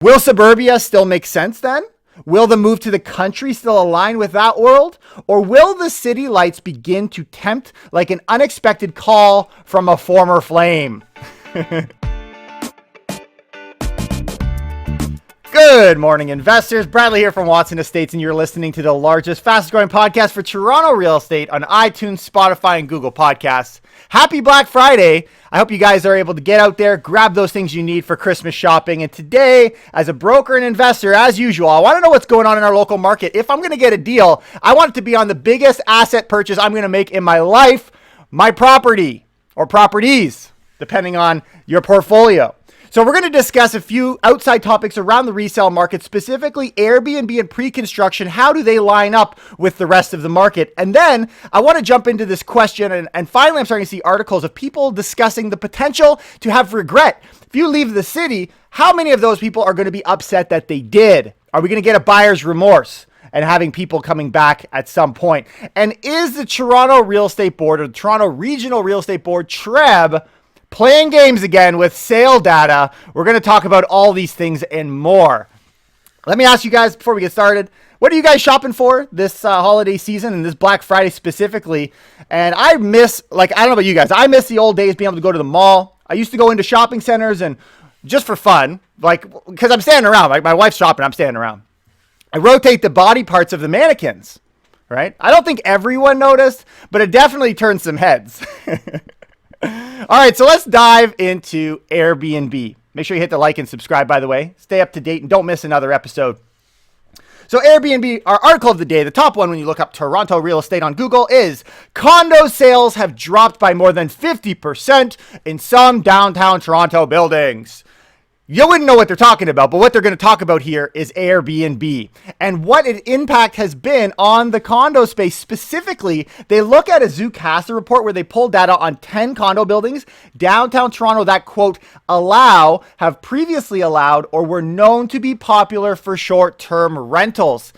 Will suburbia still make sense then? Will the move to the country still align with that world? Or will the city lights begin to tempt like an unexpected call from a former flame? Good morning, investors. Bradley here from Watson Estates, and you're listening to the largest, fastest growing podcast for Toronto real estate on iTunes, Spotify, and Google Podcasts. Happy Black Friday. I hope you guys are able to get out there, grab those things you need for Christmas shopping. And today, as a broker and investor, as usual, I want to know what's going on in our local market. If I'm going to get a deal, I want it to be on the biggest asset purchase I'm going to make in my life, my property or properties, depending on your portfolio. So we're going to discuss a few outside topics around the resale market, specifically Airbnb and pre-construction. How do they line up with the rest of the market? And then I want to jump into this question. And finally, I'm starting to see articles of people discussing the potential to have regret. If you leave the city, how many of those people are going to be upset that they did? Are we going to get a buyer's remorse and having people coming back at some point? And is the Toronto Real Estate Board or the Toronto Regional Real Estate Board, TRREB, playing games again with sale data? We're going to talk about all these things and more. Let me ask you guys before we get started, what are you guys shopping for this holiday season and this Black Friday specifically? And I miss, I don't know about you guys, I miss the old days being able to go to the mall. I used to go into shopping centers and just for fun, because I'm standing around, my wife's shopping, I'm standing around. I rotate the body parts of the mannequins, right? I don't think everyone noticed, but it definitely turned some heads. All right, so let's dive into Airbnb. Make sure you hit the like and subscribe, by the way. Stay up to date and don't miss another episode. So Airbnb, our article of the day, the top one when you look up Toronto real estate on Google is condo sales have dropped by more than 50% in some downtown Toronto buildings. You wouldn't know what they're talking about, but what they're going to talk about here is Airbnb and what its impact has been on the condo space. Specifically, they look at a Zoocasa report where they pulled data on 10 condo buildings downtown Toronto that, quote, have previously allowed or were known to be popular for short-term rentals.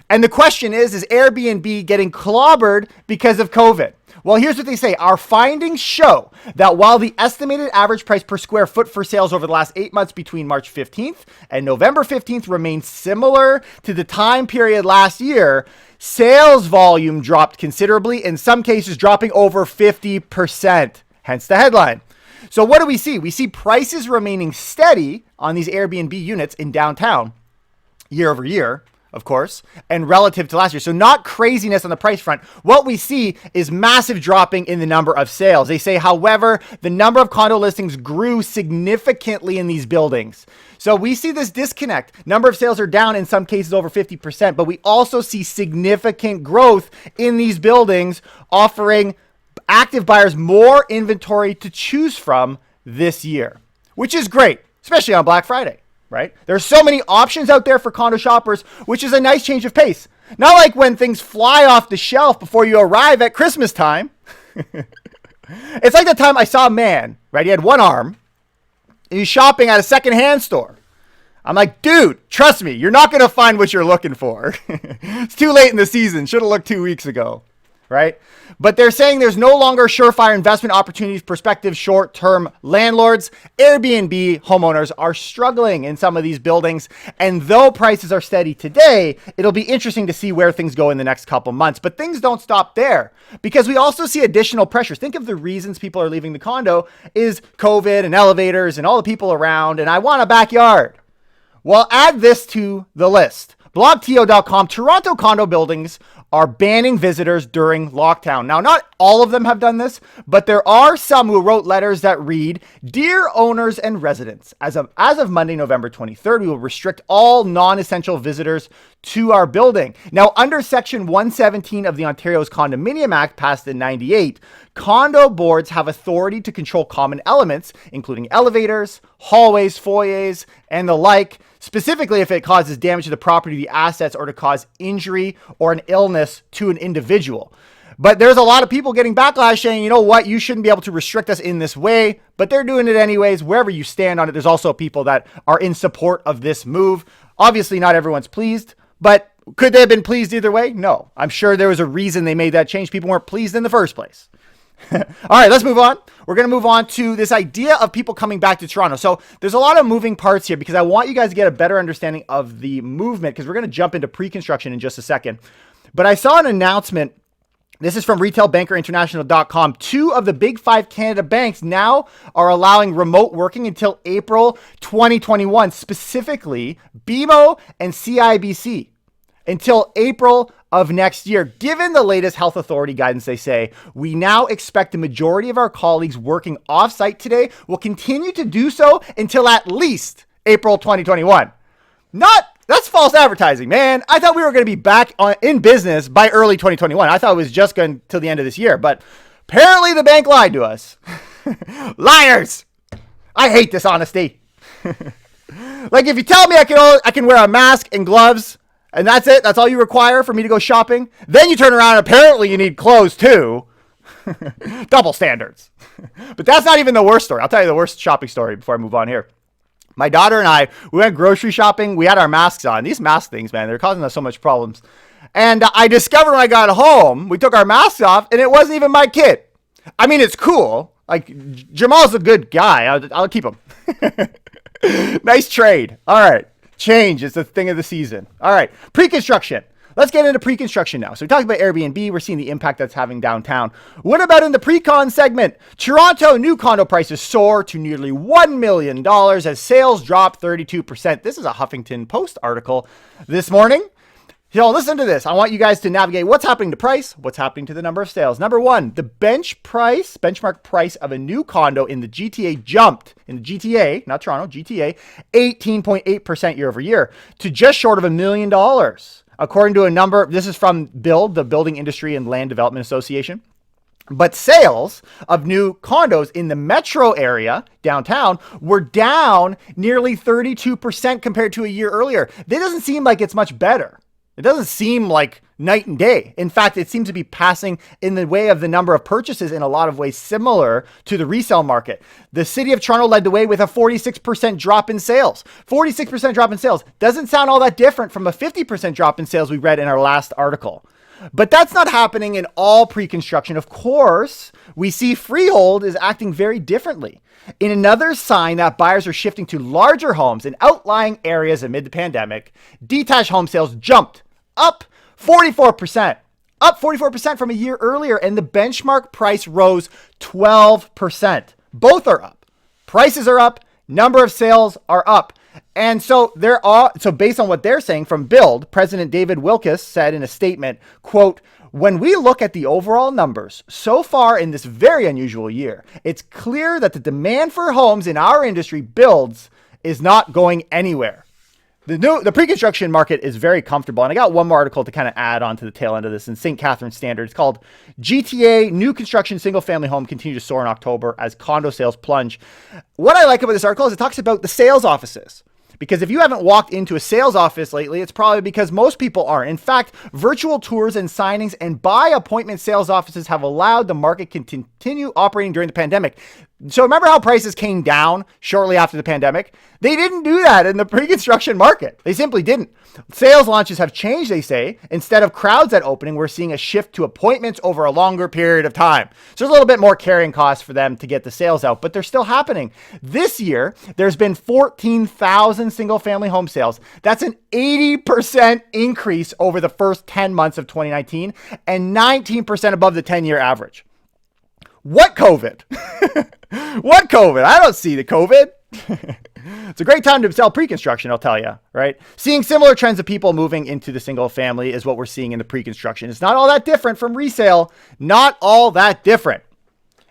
And the question is Airbnb getting clobbered because of COVID? Well, here's what they say. Our findings show that while the estimated average price per square foot for sales over the last 8 months between March 15th and November 15th remains similar to the time period last year, sales volume dropped considerably, in some cases dropping over 50%, hence the headline. So what do we see? We see prices remaining steady on these Airbnb units in downtown year over year, of course, and relative to last year. So not craziness on the price front. What we see is massive dropping in the number of sales. They say, however, the number of condo listings grew significantly in these buildings. So we see this disconnect. Number of sales are down in some cases over 50%, but we also see significant growth in these buildings, offering active buyers more inventory to choose from this year, which is great, especially on Black Friday. Right? There's so many options out there for condo shoppers, which is a nice change of pace. Not like when things fly off the shelf before you arrive at Christmas time. It's like the time I saw a man, right? He had one arm and he's shopping at a secondhand store. I'm like, dude, trust me, you're not going to find what you're looking for. It's too late in the season. Should have looked 2 weeks ago. Right? But they're saying there's no longer surefire investment opportunities, prospective short-term landlords. Airbnb homeowners are struggling in some of these buildings. And though prices are steady today, it'll be interesting to see where things go in the next couple months. But things don't stop there because we also see additional pressures. Think of the reasons people are leaving the condo is COVID and elevators and all the people around. And I want a backyard. Well, add this to the list. BlogTO.com, Toronto condo buildings are banning visitors during lockdown. Now, not all of them have done this, but there are some who wrote letters that read, "Dear owners and residents, as of Monday, November 23rd, we will restrict all non-essential visitors to our building." Now, under Section 117 of the Ontario's Condominium Act, passed in 98, condo boards have authority to control common elements, including elevators, hallways, foyers, and the like, specifically if it causes damage to the property, the assets, or to cause injury or an illness to an individual. But there's a lot of people getting backlash saying, you know what, you shouldn't be able to restrict us in this way, but they're doing it anyways. Wherever you stand on it, there's also people that are in support of this move. Obviously, not everyone's pleased, but could they have been pleased either way? No. I'm sure there was a reason they made that change. People weren't pleased in the first place. All right, let's move on. We're going to move on to this idea of people coming back to Toronto. So there's a lot of moving parts here because I want you guys to get a better understanding of the movement because we're going to jump into pre-construction in just a second. But I saw an announcement. This is from retailbankerinternational.com. 2 of the big 5 Canada banks now are allowing remote working until April 2021, specifically BMO and CIBC until April of next year. Given the latest health authority guidance, they say, we now expect the majority of our colleagues working off-site today will continue to do so until at least April 2021. That's false advertising, man. I thought we were going to be back in business by early 2021. I thought it was just going till the end of this year, but apparently the bank lied to us. Liars! I hate dishonesty. Like if you tell me I can wear a mask and gloves and that's it, that's all you require for me to go shopping, then you turn around and apparently you need clothes too. Double standards. But that's not even the worst story. I'll tell you the worst shopping story before I move on here. My daughter and I, we went grocery shopping. We had our masks on. These mask things, man, they're causing us so much problems. And I discovered when I got home, we took our masks off, and it wasn't even my kid. I mean, it's cool. Like, Jamal's a good guy. I'll keep him. Nice trade. All right. Change is the thing of the season. All right. Pre-construction. Let's get into pre-construction now. So we talked about Airbnb. We're seeing the impact that's having downtown. What about in the pre-con segment? Toronto new condo prices soar to nearly $1 million as sales drop 32%. This is a Huffington Post article this morning. So listen to this. I want you guys to navigate what's happening to price, what's happening to the number of sales. Number one, the benchmark price of a new condo in the GTA jumped, in the GTA, not Toronto, GTA, 18.8% year over year to just short of $1 million. According to a number, this is from BUILD, the Building Industry and Land Development Association. But sales of new condos in the metro area, downtown, were down nearly 32% compared to a year earlier. That doesn't seem like it's much better. It doesn't seem like night and day. In fact, it seems to be passing in the way of the number of purchases in a lot of ways similar to the resale market. The city of Toronto led the way with a 46% drop in sales. 46% drop in sales doesn't sound all that different from a 50% drop in sales we read in our last article. But that's not happening in all pre-construction. Of course, we see freehold is acting very differently. In another sign that buyers are shifting to larger homes in outlying areas amid the pandemic, detached home sales jumped up 44%, from a year earlier, and the benchmark price rose 12%. Both are up. Prices are up, number of sales are up. And so based on what they're saying from BUILD, President David Wilkes said in a statement, quote, when we look at the overall numbers so far in this very unusual year, it's clear that the demand for homes in our industry builds is not going anywhere. The pre-construction market is very comfortable. And I got one more article to kind of add on to the tail end of this in St. Catharines Standard. It's called GTA New Construction Single Family Home Continue to Soar in October as Condo Sales Plunge. What I like about this article is it talks about the sales offices. Because if you haven't walked into a sales office lately, it's probably because most people aren't. In fact, virtual tours and signings and by appointment sales offices have allowed the market to continue operating during the pandemic. So remember how prices came down shortly after the pandemic? They didn't do that in the pre-construction market. They simply didn't. Sales launches have changed, they say. Instead of crowds at opening, we're seeing a shift to appointments over a longer period of time. So there's a little bit more carrying costs for them to get the sales out, but they're still happening. This year, there's been 14,000 single-family home sales. That's an 80% increase over the first 10 months of 2019 and 19% above the 10-year average. What COVID? What COVID? I don't see the COVID. It's a great time to sell pre-construction, I'll tell you, right? Seeing similar trends of people moving into the single family is what we're seeing in the pre-construction. It's not all that different from resale, not all that different.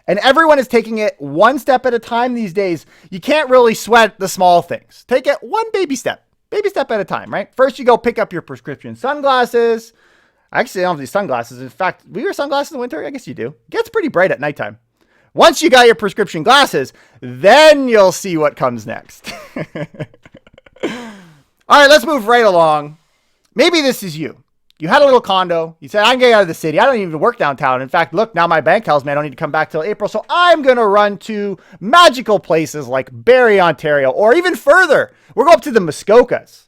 And everyone is taking it one step at a time these days. You can't really sweat the small things. Take it one baby step at a time, right? First, you go pick up your prescription sunglasses. Actually, I don't have these sunglasses. In fact, we wear sunglasses in the winter? I guess you do. It gets pretty bright at nighttime. Once you got your prescription glasses, then you'll see what comes next. All right, let's move right along. Maybe this is you. You had a little condo. You said, I'm getting out of the city. I don't even work downtown. In fact, look, now my bank tells me I don't need to come back till April. So I'm going to run to magical places like Barrie, Ontario, or even further. We're going up to the Muskokas.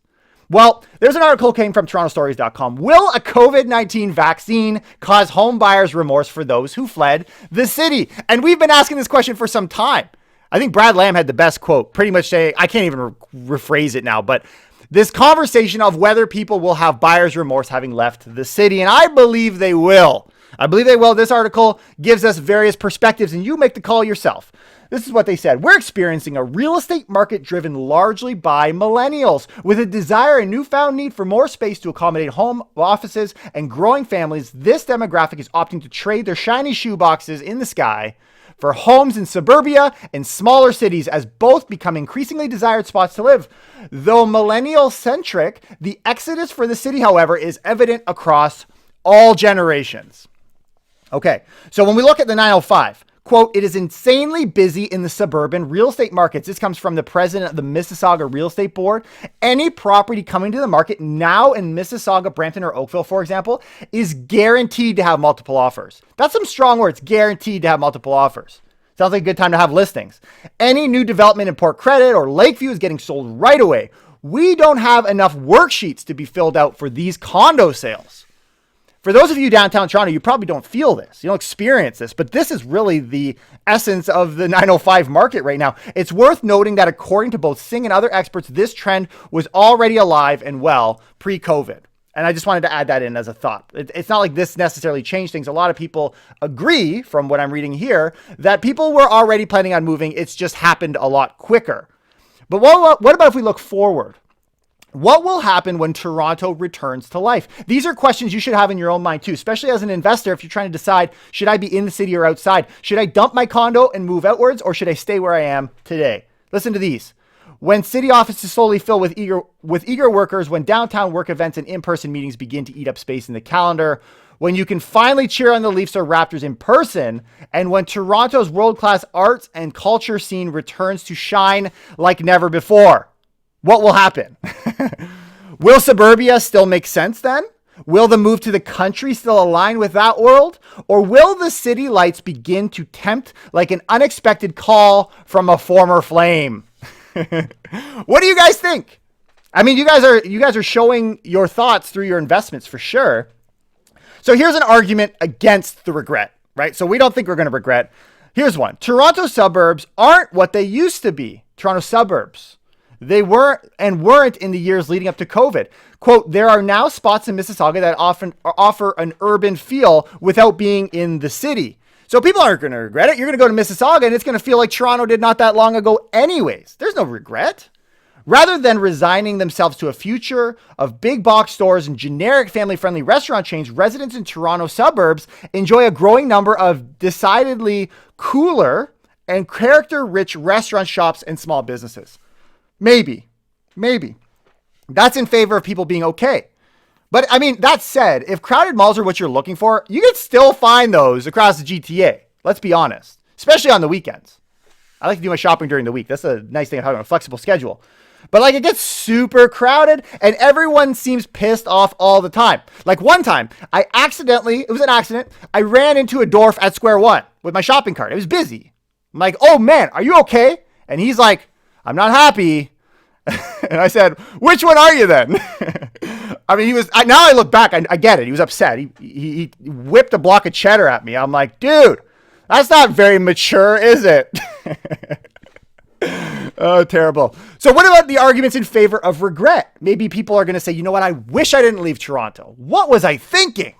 Well, there's an article came from TorontoStories.com. Will a COVID-19 vaccine cause home buyers remorse for those who fled the city? And we've been asking this question for some time. I think Brad Lamb had the best quote, pretty much saying, I can't even rephrase it now, but this conversation of whether people will have buyer's remorse having left the city. And I believe they will. This article gives us various perspectives, and you make the call yourself. This is what they said. We're experiencing a real estate market driven largely by millennials with a desire and newfound need for more space to accommodate home offices and growing families. This demographic is opting to trade their shiny shoeboxes in the sky for homes in suburbia and smaller cities as both become increasingly desired spots to live. Though millennial-centric, the exodus for the city, however, is evident across all generations. Okay, so when we look at the 905, quote, it is insanely busy in the suburban real estate markets. This comes from the president of the Mississauga Real Estate Board. Any property coming to the market now in Mississauga, Brampton, or Oakville, for example, is guaranteed to have multiple offers. That's some strong words, guaranteed to have multiple offers. Sounds like a good time to have listings. Any new development in Port Credit or Lakeview is getting sold right away. We don't have enough worksheets to be filled out for these condo sales. For those of you downtown Toronto, you probably don't feel this. You don't experience this, but this is really the essence of the 905 market right now. It's worth noting that according to both Singh and other experts, this trend was already alive and well pre-COVID. And I just wanted to add that in as a thought. It's not like this necessarily changed things. A lot of people agree, from what I'm reading here, that people were already planning on moving. It's just happened a lot quicker. But what about if we look forward? What will happen when Toronto returns to life? These are questions you should have in your own mind too, especially as an investor. If you're trying to decide, should I be in the city or outside? Should I dump my condo and move outwards, or should I stay where I am today? Listen to these. When city offices slowly fill with eager workers, when downtown work events and in-person meetings begin to eat up space in the calendar, when you can finally cheer on the Leafs or Raptors in person, and when Toronto's world-class arts and culture scene returns to shine like never before. What will happen? Will suburbia still make sense then? Will the move to the country still align with that world? Or will the city lights begin to tempt like an unexpected call from a former flame? What do you guys think? I mean, you guys are showing your thoughts through your investments for sure. So here's an argument against the regret, right? So we don't think we're going to regret. Here's one. Toronto suburbs aren't what they used to be. Toronto suburbs. They weren't in the years leading up to COVID. Quote, there are now spots in Mississauga that often offer an urban feel without being in the city. So people aren't going to regret it. You're going to go to Mississauga and it's going to feel like Toronto did not that long ago anyways. There's no regret. Rather than resigning themselves to a future of big box stores and generic family-friendly restaurant chains, residents in Toronto suburbs enjoy a growing number of decidedly cooler and character-rich restaurant shops and small businesses. Maybe. That's in favor of people being okay. But I mean, that said, if crowded malls are what you're looking for, you can still find those across the GTA. Let's be honest, especially on the weekends. I like to do my shopping during the week. That's a nice thing of having a flexible schedule. But like, it gets super crowded and everyone seems pissed off all the time. Like one time, it was an accident. I ran into a dwarf at Square One with my shopping cart. It was busy. I'm like, oh man, are you okay? And he's like, I'm not happy. And I said, which one are you then? I mean, now I look back, I get it. He was upset. He whipped a block of cheddar at me. I'm like, dude, that's not very mature, is it? Oh, terrible. So what about the arguments in favor of regret? Maybe people are going to say, you know what? I wish I didn't leave Toronto. What was I thinking?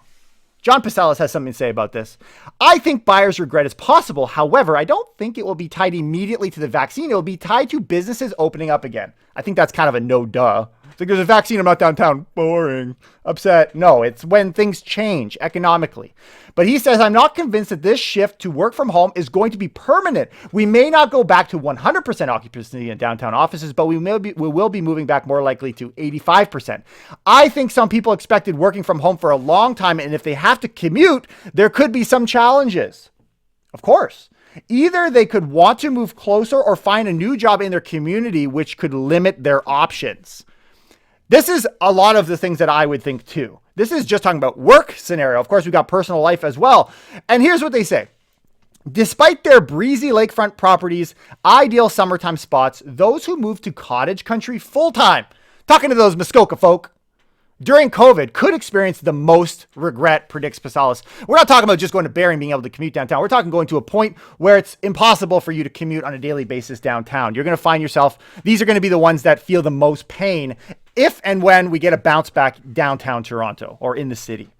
John Pasalis has something to say about this. I think buyer's regret is possible. However, I don't think it will be tied immediately to the vaccine. It will be tied to businesses opening up again. I think that's kind of a no-duh. It's like, there's a vaccine, I'm not downtown. Boring. Upset. No, it's when things change economically. But he says, I'm not convinced that this shift to work from home is going to be permanent. We may not go back to 100% occupancy in downtown offices, but we will be moving back more likely to 85%. I think some people expected working from home for a long time, and if they have to commute, there could be some challenges. Of course. Either they could want to move closer or find a new job in their community, which could limit their options. This is a lot of the things that I would think too. This is just talking about work scenario. Of course, we've got personal life as well. And here's what they say. Despite their breezy lakefront properties, ideal summertime spots, those who move to cottage country full-time Talking to those Muskoka folk, during COVID, could experience the most regret, predicts Pasalis. We're not talking about just going to Barrie and being able to commute downtown. We're talking going to a point where it's impossible for you to commute on a daily basis downtown. You're going to find yourself, these are going to be the ones that feel the most pain if and when we get a bounce back downtown Toronto or in the city.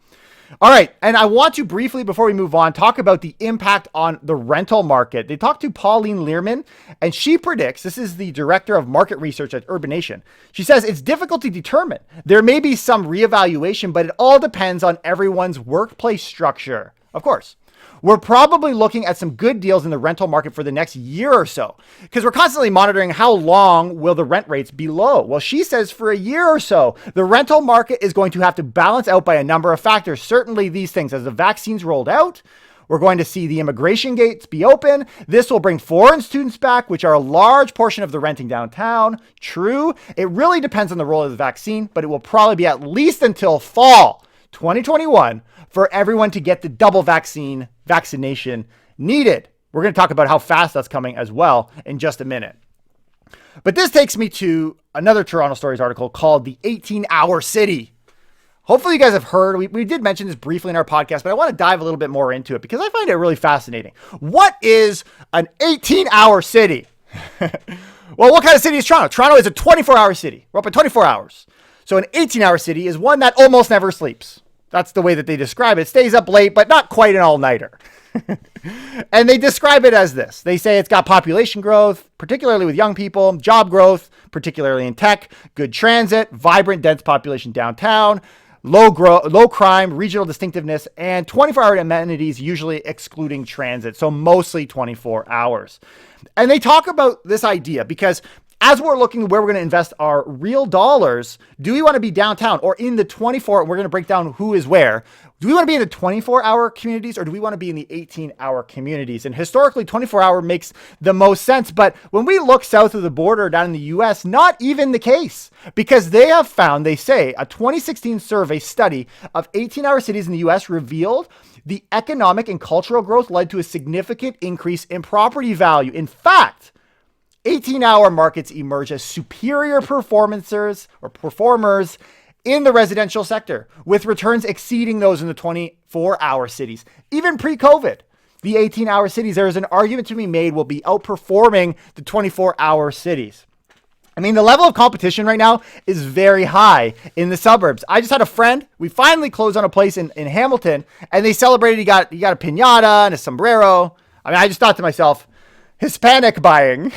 All right, and I want to briefly, before we move on, talk about the impact on the rental market. They talked to Pauline Learman, and she predicts, this is the director of market research at Urbanation. She says it's difficult to determine. There may be some reevaluation, but it all depends on everyone's workplace structure. Of course. We're probably looking at some good deals in the rental market for the next year or so, because we're constantly monitoring how long will the rent rates be low. Well, she says for a year or so, the rental market is going to have to balance out by a number of factors. Certainly these things, as the vaccines rolled out, we're going to see the immigration gates be open. This will bring foreign students back, which are a large portion of the renting downtown. True, it really depends on the role of the vaccine, but it will probably be at least until fall 2021 for everyone to get the double vaccination needed. We're going to talk about how fast that's coming as well in just a minute. But this takes me to another Toronto Stories article called The 18-Hour City. Hopefully you guys have heard, we did mention this briefly in our podcast, but I want to dive a little bit more into it because I find it really fascinating. What is an 18-hour city? Well, what kind of city is Toronto? Toronto is a 24-hour city. We're up at 24 hours. So an 18-hour city is one that almost never sleeps. That's the way that they describe it. It stays up late, but not quite an all-nighter. And they describe it as this. They say it's got population growth, particularly with young people, job growth, particularly in tech, good transit, vibrant, dense population downtown, low crime, regional distinctiveness, and 24-hour amenities, usually excluding transit. So mostly 24 hours. And they talk about this idea because as we're looking where we're going to invest our real dollars, do we want to be downtown or in the 24? We're going to break down who is where. Do we want to be in the 24-hour communities or do we want to be in the 18-hour communities? And historically, 24-hour makes the most sense. But when we look south of the border down in the U.S., not even the case, because they have found, they say, a 2016 survey study of 18-hour cities in the U.S. revealed the economic and cultural growth led to a significant increase in property value. In fact, 18-hour markets emerge as superior performers in the residential sector, with returns exceeding those in the 24-hour cities. Even pre-COVID, the 18-hour cities, there is an argument to be made, will be outperforming the 24-hour cities. I mean, the level of competition right now is very high in the suburbs. I just had a friend, we finally closed on a place in Hamilton, and they celebrated, he got a piñata and a sombrero. I mean, I just thought to myself, Hispanic buying.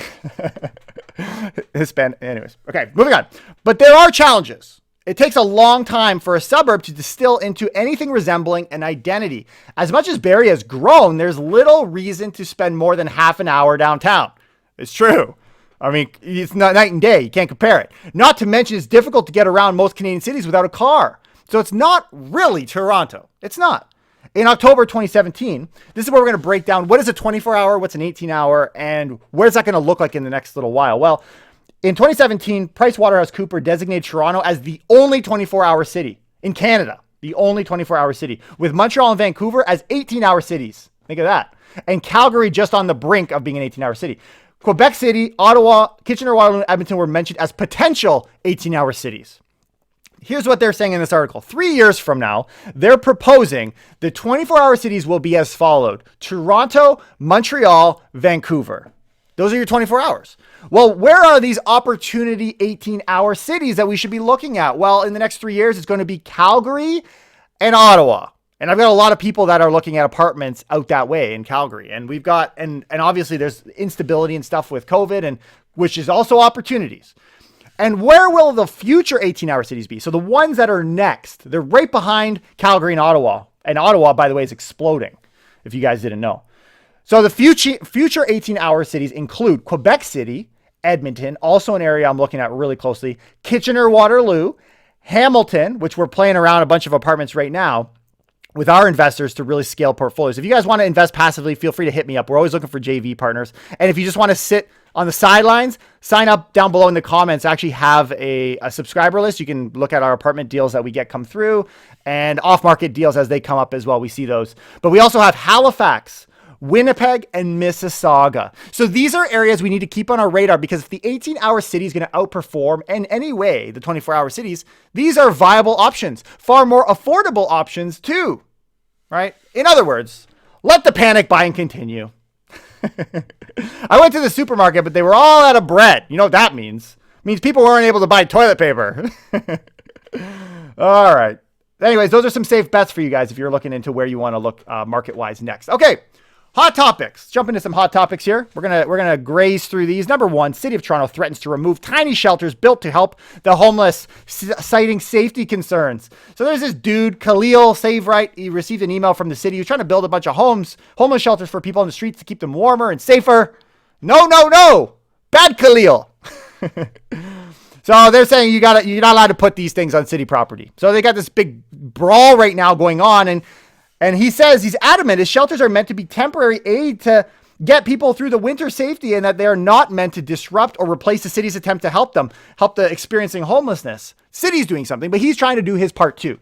Anyways. Okay, moving on. But there are challenges. It takes a long time for a suburb to distill into anything resembling an identity. As much as Barrie has grown, there's little reason to spend more than half an hour downtown. It's true. I mean, it's not night and day. You can't compare it. Not to mention it's difficult to get around most Canadian cities without a car. So it's not really Toronto. It's not. In October 2017, this is where we're going to break down what is a 24-hour, what's an 18-hour, and where's that going to look like in the next little while. Well, in 2017, PricewaterhouseCoopers designated Toronto as the only 24-hour city in Canada, the only 24-hour city, with Montreal and Vancouver as 18-hour cities. Think of that. And Calgary just on the brink of being an 18-hour city. Quebec City, Ottawa, Kitchener-Waterloo, and Edmonton were mentioned as potential 18-hour cities. Here's what they're saying in this article. 3 years from now, they're proposing the 24-hour cities will be as followed. Toronto, Montreal, Vancouver. Those are your 24 hours. Well, where are these opportunity 18-hour cities that we should be looking at? Well, in the next 3 years, it's going to be Calgary and Ottawa. And I've got a lot of people that are looking at apartments out that way in Calgary. And we've got, and obviously there's instability and stuff with COVID, and which is also opportunities. And where will the future 18-hour cities be? So the ones that are next, they're right behind Calgary and Ottawa. And Ottawa, by the way, is exploding, if you guys didn't know. So the future 18-hour cities include Quebec City, Edmonton, also an area I'm looking at really closely, Kitchener-Waterloo, Hamilton, which we're playing around a bunch of apartments right now with our investors to really scale portfolios. If you guys want to invest passively, feel free to hit me up. We're always looking for JV partners. And if you just want to sit on the sidelines, sign up down below in the comments. I actually have a subscriber list. You can look at our apartment deals that we get come through and off-market deals as they come up as well. We see those. But we also have Halifax, Winnipeg, and Mississauga. So these are areas we need to keep on our radar, because if the 18-hour city is going to outperform in any way the 24-hour cities, these are viable options, far more affordable options too, right? In other words, let the panic buying continue. I went to the supermarket, but they were all out of bread. You know what that means? It means people weren't able to buy toilet paper. All right. Anyways, those are some safe bets for you guys if you're looking into where you want to look market-wise next. Okay, hot topics. Let's jump into some hot topics here. We're gonna graze through these. Number one, City of Toronto threatens to remove tiny shelters built to help the homeless, citing safety concerns. So there's this dude, Khalil Saveright. He received an email from the city. He was trying to build a bunch of homeless shelters for people on the streets to keep them warmer and safer. No. Bad Khalil. So they're saying you're not allowed to put these things on city property. So they got this big brawl right now going on. And he says, he's adamant his shelters are meant to be temporary aid to get people through the winter safety, and that they are not meant to disrupt or replace the city's attempt to help the experiencing homelessness. City's doing something, but he's trying to do his part too.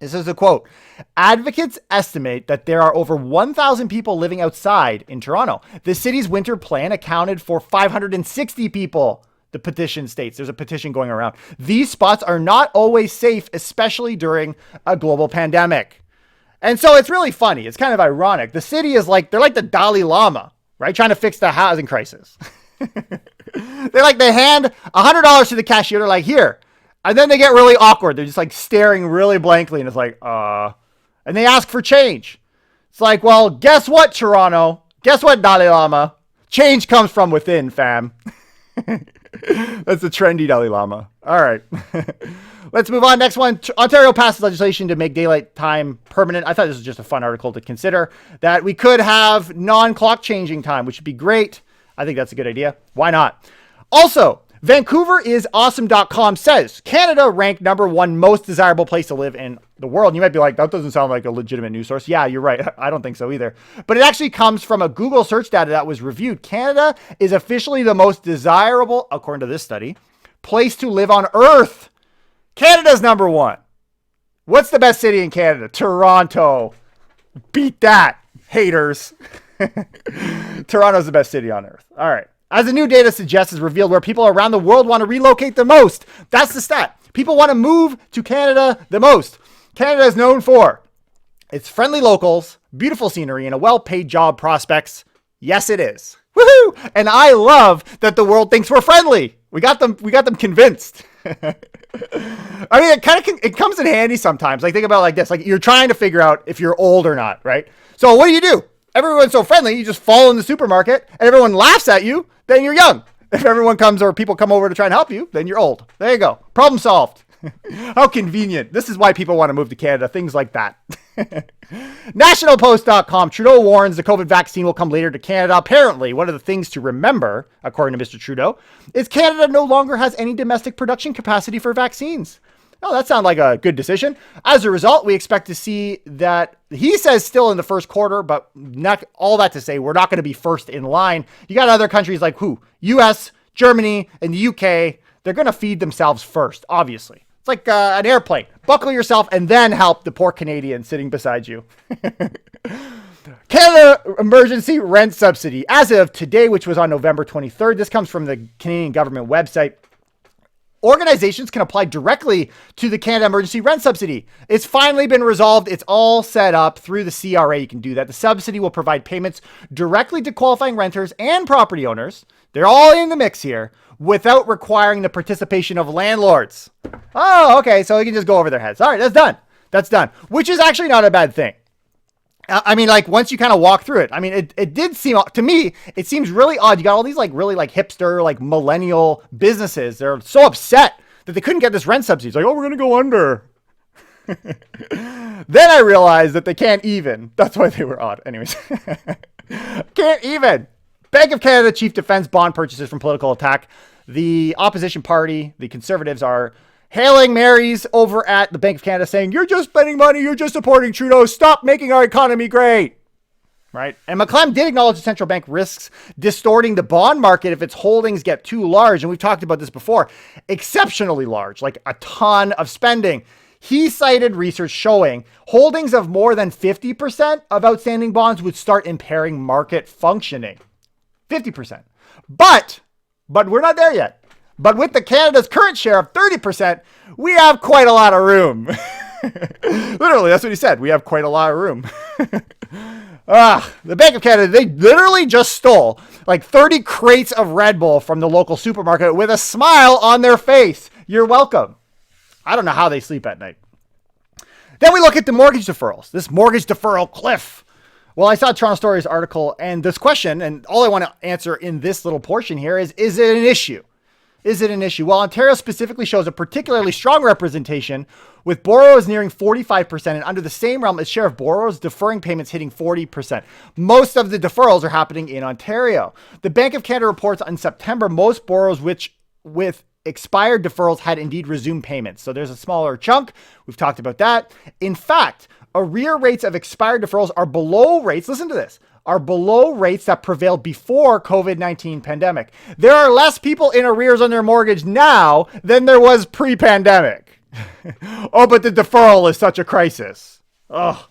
This is a quote. Advocates estimate that there are over 1,000 people living outside in Toronto. The city's winter plan accounted for 560 people. The petition states. There's a petition going around. These spots are not always safe, especially during a global pandemic. And so it's really funny. It's kind of ironic. The city is they're like the Dalai Lama, right? Trying to fix the housing crisis. They hand $100 to the cashier. They're like, here. And then they get really awkward. They're just staring really blankly. And it's and they ask for change. It's like, well, guess what, Toronto? Guess what, Dalai Lama? Change comes from within, fam. That's the trendy Dalai Lama. All right. Let's move on. Next one. Ontario passes legislation to make daylight time permanent. I thought this was just a fun article to consider, that we could have non-clock changing time, which would be great. I think that's a good idea. Why not? Also, VancouverIsAwesome.com says Canada ranked #1 most desirable place to live in the world. And you might be like, that doesn't sound like a legitimate news source. Yeah, you're right. I don't think so either. But it actually comes from a Google search data that was reviewed. Canada is officially the most desirable, according to this study, place to live on Earth. Canada's #1. What's the best city in Canada? Toronto. Beat that, haters. Toronto's the best city on Earth. All right. As the new data suggests, is revealed where people around the world want to relocate the most. That's the stat. People want to move to Canada the most. Canada is known for its friendly locals, beautiful scenery, and a well-paid job prospects. Yes, it is. Woohoo! And I love that the world thinks we're friendly. We got them convinced. I mean, it comes in handy sometimes. Think about it like this. You're trying to figure out if you're old or not, right? So what do? Everyone's so friendly, you just fall in the supermarket and everyone laughs at you, then you're young. If everyone comes or people come over to try and help you, then you're old. There you go. Problem solved. How convenient. This is why people want to move to Canada. Things like that. Nationalpost.com. Trudeau warns the COVID vaccine will come later to Canada. Apparently, one of the things to remember, according to Mr. Trudeau, is Canada no longer has any domestic production capacity for vaccines. Oh, that sounds like a good decision. As a result, we expect to see that, he says, still in the first quarter, but not all that to say we're not going to be first in line. You got other countries like who? US, Germany, and the UK. They're going to feed themselves first, obviously. It's like an airplane. Buckle yourself and then help the poor Canadian sitting beside you. Canada Emergency Rent Subsidy. As of today, which was on November 23rd, this comes from the Canadian government website. Organizations can apply directly to the Canada Emergency Rent Subsidy. It's finally been resolved. It's all set up through the CRA. You can do that. The subsidy will provide payments directly to qualifying renters and property owners. They're all in the mix here without requiring the participation of landlords. Oh, okay. So you can just go over their heads. All right, that's done. That's done, which is actually not a bad thing. I mean, once you kind of walk through it, I mean, it did seem, to me, it seems really odd. You got all these really hipster, millennial businesses. They're so upset that they couldn't get this rent subsidy. It's like, oh, we're going to go under. Then I realized that they can't even. That's why they were odd. Anyways, can't even. Bank of Canada chief defends bond purchases from political attack. The opposition party, the Conservatives, are hailing Marys over at the Bank of Canada saying, you're just spending money, you're just supporting Trudeau, stop making our economy great. Right? And McClem did acknowledge the central bank risks distorting the bond market if its holdings get too large. And we've talked about this before. Exceptionally large, like a ton of spending. He cited research showing holdings of more than 50% of outstanding bonds would start impairing market functioning. 50%. But we're not there yet. But with the Canada's current share of 30%, we have quite a lot of room. Literally, that's what he said. We have quite a lot of room. The Bank of Canada, they literally just stole like 30 crates of Red Bull from the local supermarket with a smile on their face. You're welcome. I don't know how they sleep at night. Then we look at the mortgage deferrals, this mortgage deferral cliff. Well, I saw Toronto Story's article and this question, and all I want to answer in this little portion here is it an issue? Is it an issue? Well, Ontario specifically shows a particularly strong representation with borrowers nearing 45% and under the same realm as share of borrowers deferring payments hitting 40%. Most of the deferrals are happening in Ontario. The Bank of Canada reports in September, most borrowers with expired deferrals had indeed resumed payments. So there's a smaller chunk. We've talked about that. In fact, arrear rates of expired deferrals are below rates. Listen to this. Are below rates that prevailed before COVID-19 pandemic. There are less people in arrears on their mortgage now than there was pre-pandemic. Oh, but the deferral is such a crisis. Oh.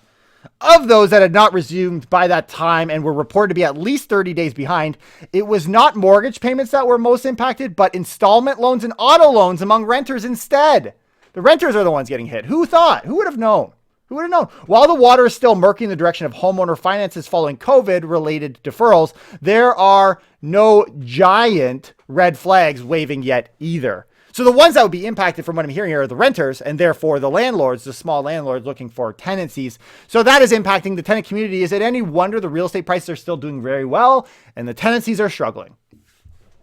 Of those that had not resumed by that time and were reported to be at least 30 days behind, it was not mortgage payments that were most impacted, but installment loans and auto loans among renters instead. The renters are the ones getting hit. Who thought? Who would have known? Who would have known? While the water is still murky in the direction of homeowner finances following COVID-related deferrals, there are no giant red flags waving yet either. So the ones that would be impacted from what I'm hearing here are the renters and therefore the landlords, the small landlords looking for tenancies. So that is impacting the tenant community. Is it any wonder the real estate prices are still doing very well and the tenancies are struggling?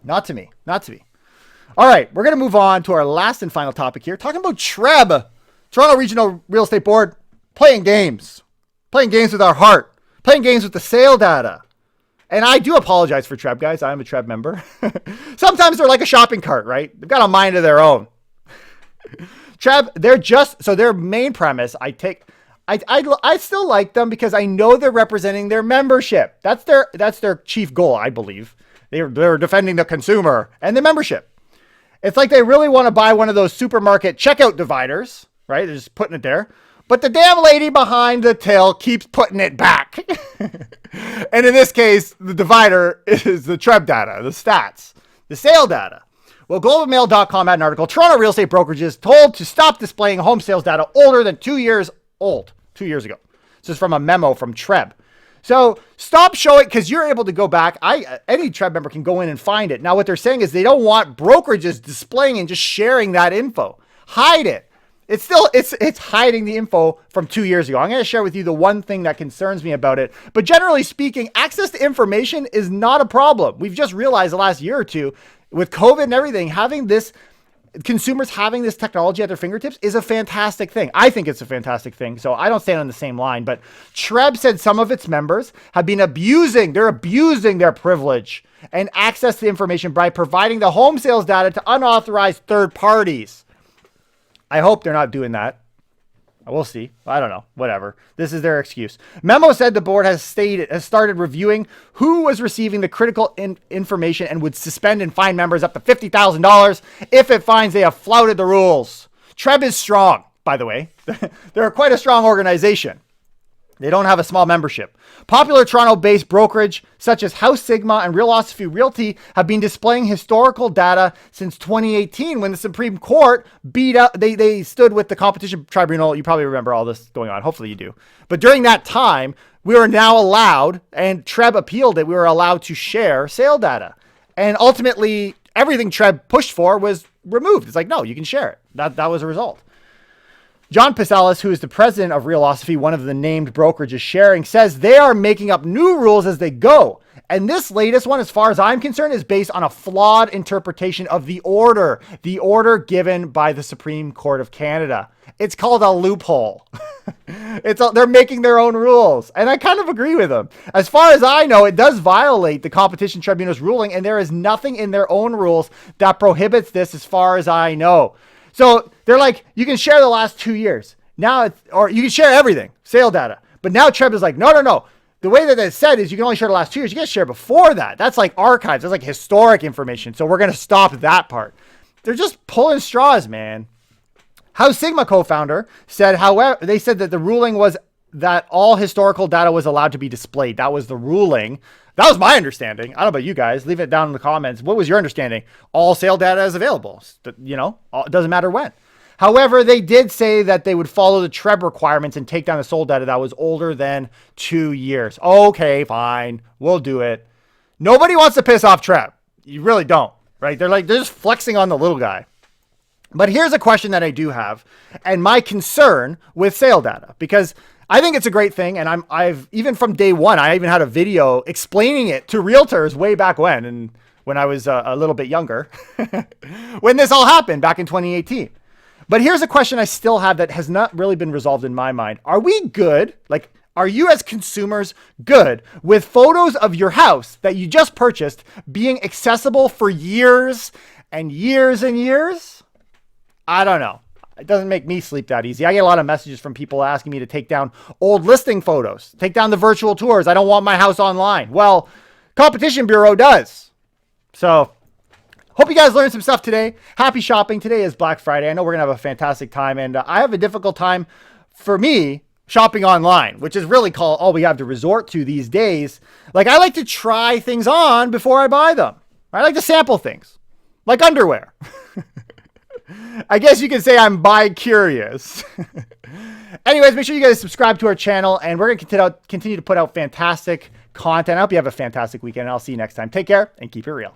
Not to me. Not to me. All right, we're going to move on to our last and final topic here, talking about TRREB, Toronto Regional Real Estate Board. Playing games with our heart, playing games with the sale data. And I do apologize for TRREB, guys. I'm a TRREB member. Sometimes they're like a shopping cart, right? They've got a mind of their own. TRREB, so their main premise, I still like them because I know they're representing their membership. That's their chief goal, I believe. They're defending the consumer and the membership. It's like they really want to buy one of those supermarket checkout dividers, right? They're just putting it there. But the damn lady behind the till keeps putting it back. And in this case, the divider is the TRREB data, the stats, the sale data. Well, globalmail.com had an article, Toronto real estate brokerages told to stop displaying home sales data older than 2 years old, 2 years ago. This is from a memo from TRREB. So stop showing, because you're able to go back. Any TRREB member can go in and find it. Now, what they're saying is they don't want brokerages displaying and just sharing that info. Hide it. It's hiding the info from 2 years ago. I'm going to share with you the one thing that concerns me about it. But generally speaking, access to information is not a problem. We've just realized the last year or two with COVID and everything, consumers having this technology at their fingertips is a fantastic thing. I think it's a fantastic thing. So I don't stand on the same line, but TRREB said some of its members have been abusing their privilege and access to information by providing the home sales data to unauthorized third parties. I hope they're not doing that. We'll see. I don't know. Whatever. This is their excuse. Memo said the board has started reviewing who was receiving the critical information and would suspend and fine members up to $50,000 if it finds they have flouted the rules. TRREB is strong, by the way. They're quite a strong organization. They don't have a small membership. Popular Toronto-based brokerage such as House Sigma and Realosophy Realty have been displaying historical data since 2018 when the Supreme Court beat up. They stood with the Competition Tribunal. You probably remember all this going on. Hopefully you do. But during that time, we were now allowed, and TRREB appealed it, we were allowed to share sale data. And ultimately, everything TRREB pushed for was removed. It's like, no, you can share it. That was a result. John Pisalis, who is the president of Realosophy, one of the named brokerages sharing, says they are making up new rules as they go. And this latest one, as far as I'm concerned, is based on a flawed interpretation of the order given by the Supreme Court of Canada. It's called a loophole. They're making their own rules. And I kind of agree with them. As far as I know, it does violate the Competition Tribunal's ruling, and there is nothing in their own rules that prohibits this as far as I know. So they're like, you can share the last 2 years. Or you can share everything, sale data. But now TRREB is like, no. The way that it's said is you can only share the last 2 years. You can't share before that. That's like archives. That's like historic information. So we're going to stop that part. They're just pulling straws, man. House Sigma co-founder said, however, they said that the ruling was that all historical data was allowed to be displayed. That was the ruling. That was my understanding. I don't know about you guys. Leave it down in the comments. What was your understanding? All sale data is available. You know, it doesn't matter when. However, they did say that they would follow the TRREB requirements and take down the sold data that was older than 2 years. Okay, fine. We'll do it. Nobody wants to piss off TRREB. You really don't, right? They're just flexing on the little guy. But here's a question that I do have and my concern with sale data, because I think it's a great thing. And I've even from day one, I even had a video explaining it to realtors way back when I was a little bit younger, when this all happened back in 2018. But here's a question I still have that has not really been resolved in my mind. Are we good? Like, are you as consumers good with photos of your house that you just purchased being accessible for years and years and years? I don't know. It doesn't make me sleep that easy. I get a lot of messages from people asking me to take down old listing photos, take down the virtual tours. I don't want my house online. Well, Competition Bureau does. So hope you guys learned some stuff today. Happy shopping. Today is Black Friday. I know we're going to have a fantastic time. And I have a difficult time, for me, shopping online, which is really all we have to resort to these days. Like, I like to try things on before I buy them. I like to sample things, like underwear. I guess you could say I'm bi-curious. Anyways, make sure you guys subscribe to our channel, and we're going to continue to put out fantastic content. I hope you have a fantastic weekend, and I'll see you next time. Take care and keep it real.